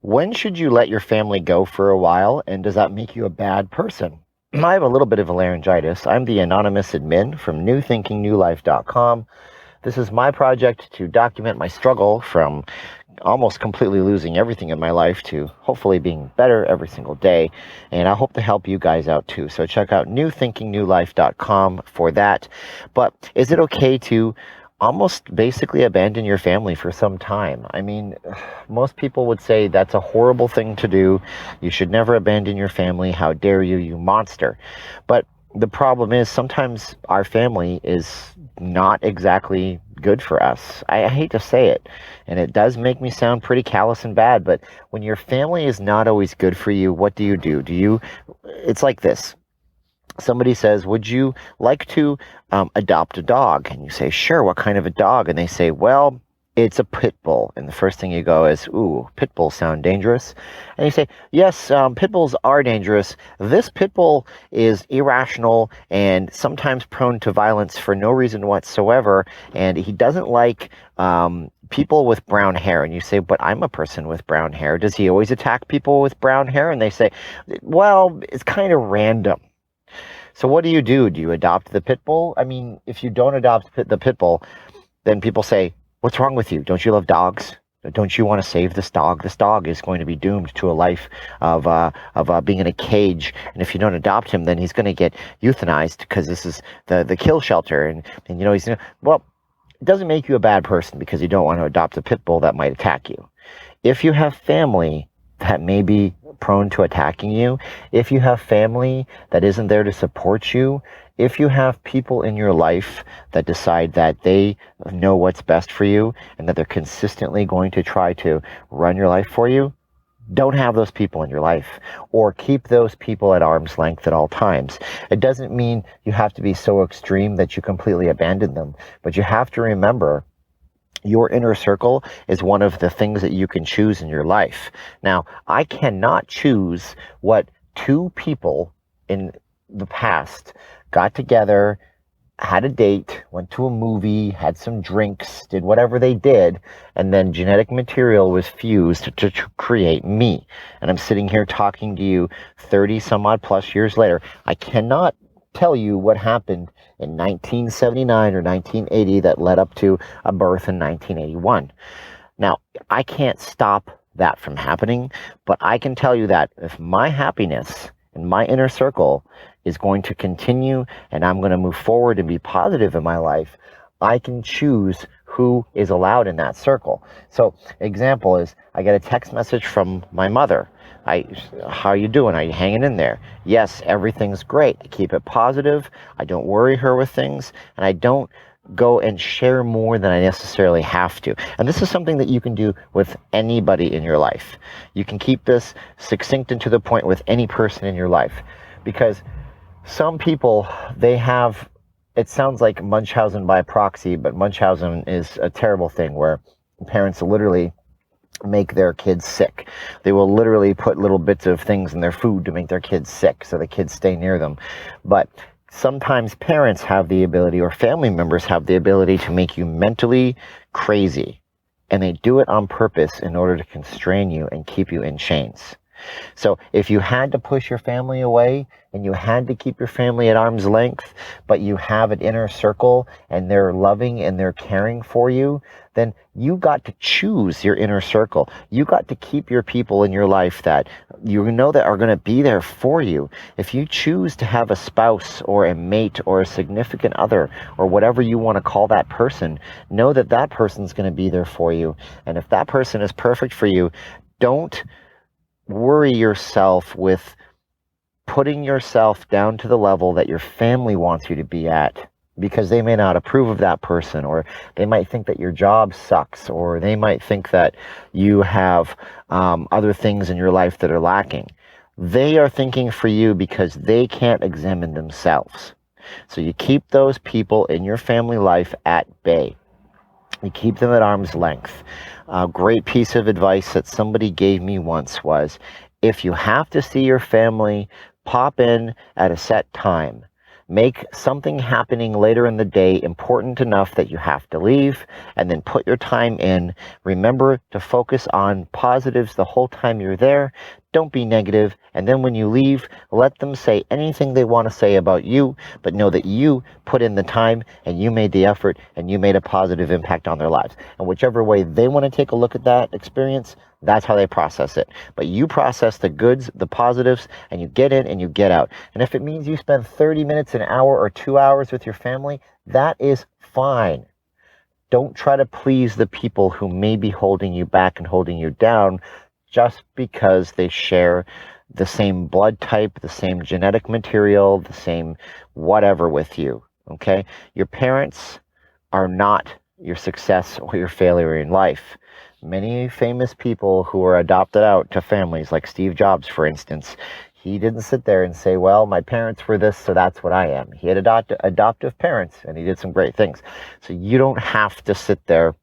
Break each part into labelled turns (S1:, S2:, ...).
S1: When should you let your family go for a while, and does that make you a bad person? I have a little bit of a laryngitis. I'm the anonymous admin from newthinkingnewlife.com. This is my project to document my struggle from almost completely losing everything in my life to hopefully being better every single day. And I hope to help you guys out too. So check out newthinkingnewlife.com for that. But is it okay to almost basically abandon your family for some time? I mean, most people would say that's a horrible thing to do. You should never abandon your family. How dare you, you monster. But the problem is sometimes our family is not exactly good for us. I hate to say it, and it does make me sound pretty callous and bad, but when your family is not always good for you, what do? It's like this. Somebody says, would you like to adopt a dog? And you say, sure, what kind of a dog? And they say, well, it's a pit bull. And the first thing you go is, ooh, pit bulls sound dangerous. And you say, yes, pit bulls are dangerous. This pit bull is irrational and sometimes prone to violence for no reason whatsoever. And he doesn't like people with brown hair. And you say, but I'm a person with brown hair. Does he always attack people with brown hair? And they say, well, it's kind of random. So what do? Do you adopt the pit bull? I mean, if you don't adopt the pit bull, then people say, what's wrong with you? Don't you love dogs? Don't you want to save this dog? This dog is going to be doomed to a life of being in a cage. And if you don't adopt him, then he's going to get euthanized because this is the kill shelter. And well, it doesn't make you a bad person because you don't want to adopt a pit bull that might attack you. If you have family that may be prone to attacking you, if you have family that isn't there to support you, if you have people in your life that decide that they know what's best for you and that they're consistently going to try to run your life for you, don't have those people in your life, or keep those people at arm's length at all times. It doesn't mean you have to be so extreme that you completely abandon them, but you have to remember your inner circle is one of the things that you can choose in your life. Now, I cannot choose what two people in the past got together, had a date, went to a movie, had some drinks, did whatever they did, and then genetic material was fused to create me. And I'm sitting here talking to you 30 some odd plus years later. I cannot tell you what happened in 1979 or 1980 that led up to a birth in 1981. Now, I can't stop that from happening, but I can tell you that if my happiness and my inner circle is going to continue and I'm going to move forward and be positive in my life, I can choose who is allowed in that circle. So, example is, I get a text message from my mother. How are you doing? Are you hanging in there? Yes, everything's great. I keep it positive. I don't worry her with things, and I don't go and share more than I necessarily have to. And this is something that you can do with anybody in your life. You can keep this succinct and to the point with any person in your life, because some people, they have, it sounds like Munchausen by proxy, but Munchausen is a terrible thing where parents literally make their kids sick. They will literally put little bits of things in their food to make their kids sick so the kids stay near them. But sometimes parents have the ability, or family members have the ability, to make you mentally crazy. And they do it on purpose in order to constrain you and keep you in chains. So if you had to push your family away and you had to keep your family at arm's length, but you have an inner circle and they're loving and they're caring for you, then you got to choose your inner circle. You got to keep your people in your life that you know that are going to be there for you. If you choose to have a spouse or a mate or a significant other or whatever you want to call that person, know that that person's going to be there for you. And if that person is perfect for you, don't worry yourself with putting yourself down to the level that your family wants you to be at, because they may not approve of that person, or they might think that your job sucks, or they might think that you have other things in your life that are lacking. They are thinking for you because they can't examine themselves. So you keep those people in your family life at bay. You keep them at arm's length. A great piece of advice that somebody gave me once was, if you have to see your family, pop in at a set time. Make something happening later in the day important enough that you have to leave, and then put your time in. Remember to focus on positives the whole time you're there. Don't be negative. And then when you leave, let them say anything they want to say about you, but know that you put in the time and you made the effort and you made a positive impact on their lives. And whichever way they want to take a look at that experience, that's how they process it. But you process the goods, the positives, and you get in and you get out. And if it means you spend 30 minutes, an hour, or 2 hours with your family, that is fine. Don't try to please the people who may be holding you back and holding you down just because they share the same blood type, the same genetic material, the same whatever with you. Okay? Your parents are not your success or your failure in life. Many famous people who were adopted out to families, like Steve Jobs, for instance, he didn't sit there and say, well, my parents were this, so that's what I am. He had adoptive parents, and he did some great things. So you don't have to sit there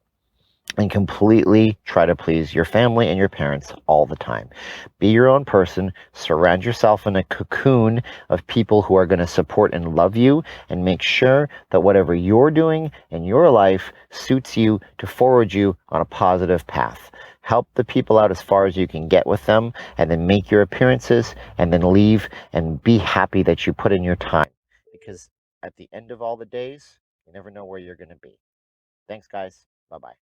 S1: and completely try to please your family and your parents all the time. Be your own person. Surround yourself in a cocoon of people who are going to support and love you, and make sure that whatever you're doing in your life suits you to forward you on a positive path. Help the people out as far as you can get with them, and then make your appearances, and then leave, and be happy that you put in your time. Because at the end of all the days, you never know where you're going to be. Thanks, guys. Bye-bye.